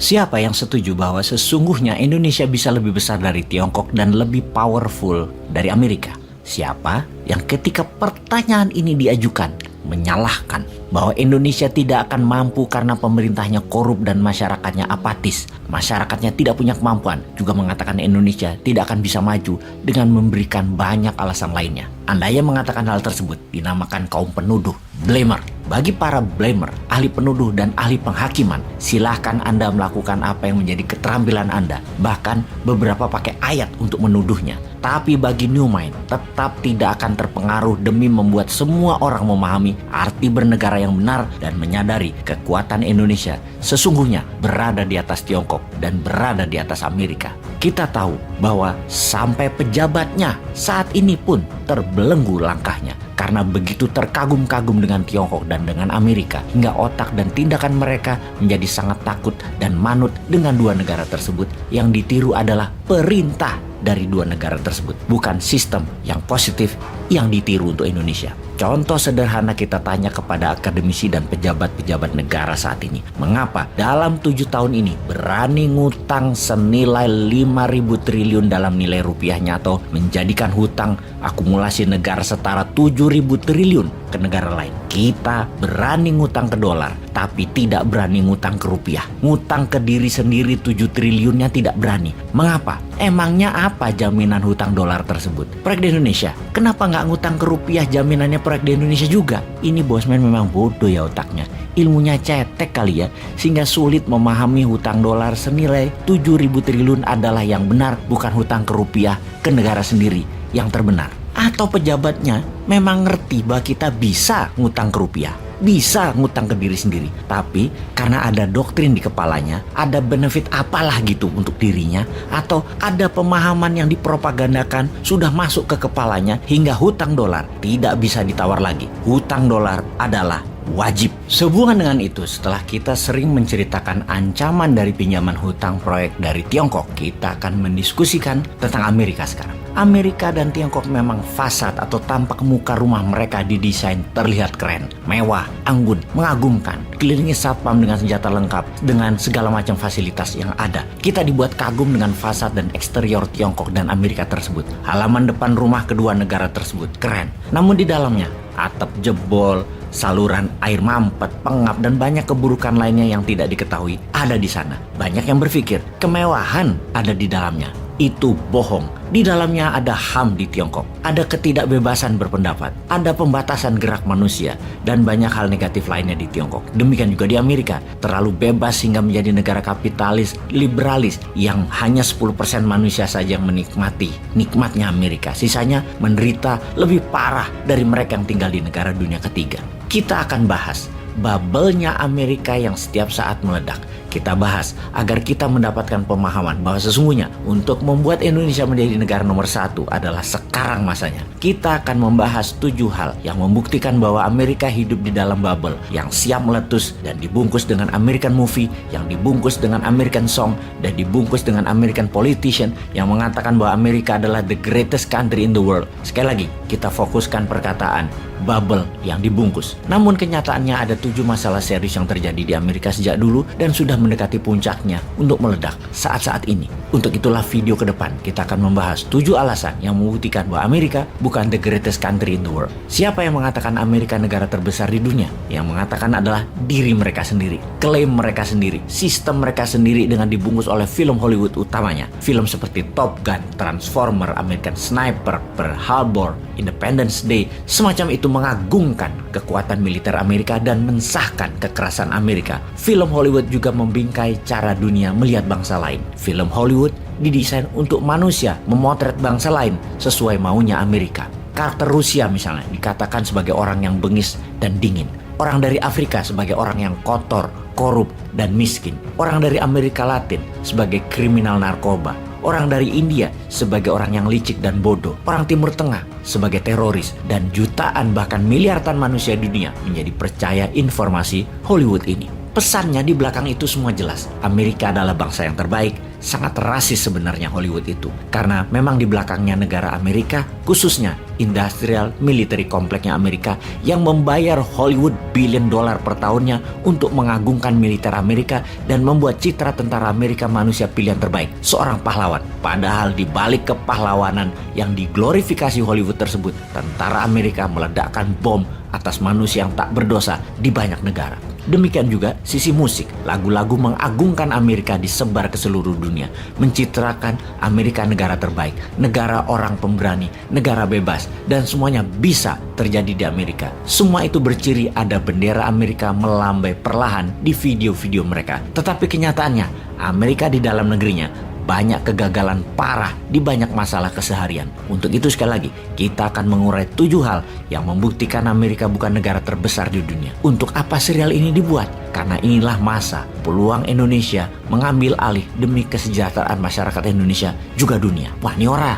Siapa yang setuju bahwa sesungguhnya Indonesia bisa lebih besar dari Tiongkok dan lebih powerful dari Amerika? Siapa yang ketika pertanyaan ini diajukan menyalahkan bahwa Indonesia tidak akan mampu karena pemerintahnya korup dan masyarakatnya apatis, masyarakatnya tidak punya kemampuan, juga mengatakan Indonesia tidak akan bisa maju dengan memberikan banyak alasan lainnya. Anda yang mengatakan hal tersebut dinamakan kaum penuduh, blamer. Bagi para blamer, ahli penuduh dan ahli penghakiman, silahkan Anda melakukan apa yang menjadi keterampilan Anda, bahkan beberapa pakai ayat untuk menuduhnya. Tapi bagi New Mind, tetap tidak akan terpengaruh demi membuat semua orang memahami arti bernegara yang benar dan menyadari kekuatan Indonesia sesungguhnya berada di atas Tiongkok dan berada di atas Amerika. Kita tahu bahwa sampai pejabatnya saat ini pun terbelenggu langkahnya karena begitu terkagum-kagum dengan Tiongkok dan dengan Amerika, hingga otak dan tindakan mereka menjadi sangat takut dan manut dengan dua negara tersebut. Yang ditiru adalah perintah dari dua negara tersebut, bukan sistem yang positif yang ditiru untuk Indonesia. Contoh sederhana kita tanya kepada akademisi dan pejabat-pejabat negara saat ini. Mengapa dalam 7 tahun ini berani ngutang senilai 5.000 triliun dalam nilai rupiahnya atau menjadikan hutang akumulasi negara setara 7.000 triliun ke negara lain. Kita berani ngutang ke dolar, tapi tidak berani ngutang ke rupiah. Ngutang ke diri sendiri 7 triliunnya tidak berani. Mengapa? Emangnya apa jaminan hutang dolar tersebut? Proyek di Indonesia. Kenapa nggak ngutang ke rupiah, jaminannya proyek di Indonesia juga? Ini bosman memang bodoh ya otaknya. Ilmunya cetek kali ya, sehingga sulit memahami hutang dolar senilai 7.000 triliun adalah yang benar, bukan hutang ke rupiah ke negara sendiri yang terbenar. Atau pejabatnya memang ngerti bahwa kita bisa ngutang ke rupiah, bisa ngutang ke diri sendiri, tapi karena ada doktrin di kepalanya, ada benefit apalah gitu untuk dirinya, atau ada pemahaman yang dipropagandakan sudah masuk ke kepalanya hingga hutang dolar tidak bisa ditawar lagi. Hutang dolar adalah wajib. Sehubungan dengan itu, setelah kita sering menceritakan ancaman dari pinjaman hutang proyek dari Tiongkok, kita akan mendiskusikan tentang Amerika sekarang. Amerika dan Tiongkok memang fasad atau tampak muka rumah mereka didesain terlihat keren, mewah, anggun, mengagumkan, kelilingi satpam dengan senjata lengkap, dengan segala macam fasilitas yang ada. Kita dibuat kagum dengan fasad dan eksterior Tiongkok dan Amerika tersebut. Halaman depan rumah kedua negara tersebut keren, namun di dalamnya atap jebol, saluran air mampet, pengap, dan banyak keburukan lainnya yang tidak diketahui ada di sana. Banyak yang berpikir kemewahan ada di dalamnya. Itu bohong. Di dalamnya ada HAM di Tiongkok, ada ketidakbebasan berpendapat, ada pembatasan gerak manusia, dan banyak hal negatif lainnya di Tiongkok. Demikian juga di Amerika, terlalu bebas hingga menjadi negara kapitalis, liberalis, yang hanya 10% manusia saja yang menikmati nikmatnya Amerika. Sisanya menderita lebih parah dari mereka yang tinggal di negara dunia ketiga. Kita akan bahas bubble-nya Amerika yang setiap saat meledak. Kita bahas agar kita mendapatkan pemahaman bahwa sesungguhnya untuk membuat Indonesia menjadi negara nomor 1 adalah sekarang masanya. Kita akan membahas 7 hal yang membuktikan bahwa Amerika hidup di dalam bubble yang siap meletus dan dibungkus dengan American movie, yang dibungkus dengan American song, dan dibungkus dengan American politician yang mengatakan bahwa Amerika adalah the greatest country in the world. Sekali lagi, kita fokuskan perkataan bubble yang dibungkus. Namun kenyataannya ada 7 masalah serius yang terjadi di Amerika sejak dulu dan sudah mendekati puncaknya untuk meledak saat-saat ini. Untuk itulah video ke depan kita akan membahas 7 alasan yang membuktikan bahwa Amerika bukan the greatest country in the world. Siapa yang mengatakan Amerika negara terbesar di dunia? Yang mengatakan adalah diri mereka sendiri, klaim mereka sendiri, sistem mereka sendiri dengan dibungkus oleh film Hollywood utamanya. Film seperti Top Gun, Transformer, American Sniper, Pearl Harbor, Independence Day, semacam itu mengagungkan kekuatan militer Amerika dan mensahkan kekerasan Amerika. Film Hollywood juga membingkai cara dunia melihat bangsa lain. Film Hollywood didesain untuk manusia memotret bangsa lain sesuai maunya Amerika. Karakter Rusia misalnya dikatakan sebagai orang yang bengis dan dingin. Orang dari Afrika sebagai orang yang kotor, korup, dan miskin. Orang dari Amerika Latin sebagai kriminal narkoba. Orang dari India sebagai orang yang licik dan bodoh. Orang Timur Tengah sebagai teroris. Dan jutaan bahkan miliaran manusia di dunia menjadi percaya informasi Hollywood ini. Pesannya di belakang itu semua jelas. Amerika adalah bangsa yang terbaik. Sangat rasis sebenarnya Hollywood itu. Karena memang di belakangnya negara Amerika, khususnya industrial military kompleknya Amerika yang membayar Hollywood billion dollar per tahunnya untuk mengagungkan militer Amerika dan membuat citra tentara Amerika manusia pilihan terbaik, seorang pahlawan. Padahal di balik kepahlawanan yang diglorifikasi Hollywood tersebut, tentara Amerika meledakkan bom atas manusia yang tak berdosa di banyak negara. Demikian juga sisi musik, lagu-lagu mengagungkan Amerika disebar ke seluruh dunia, mencitrakan Amerika negara terbaik, negara orang pemberani, negara bebas, dan semuanya bisa terjadi di Amerika. Semua itu berciri ada bendera Amerika melambai perlahan di video-video mereka. Tetapi kenyataannya, Amerika di dalam negerinya banyak kegagalan parah di banyak masalah keseharian. Untuk itu sekali lagi, kita akan mengurai 7 hal yang membuktikan Amerika bukan negara terbesar di dunia. Untuk apa serial ini dibuat? Karena inilah masa peluang Indonesia mengambil alih demi kesejahteraan masyarakat Indonesia juga dunia. Wah, ini ora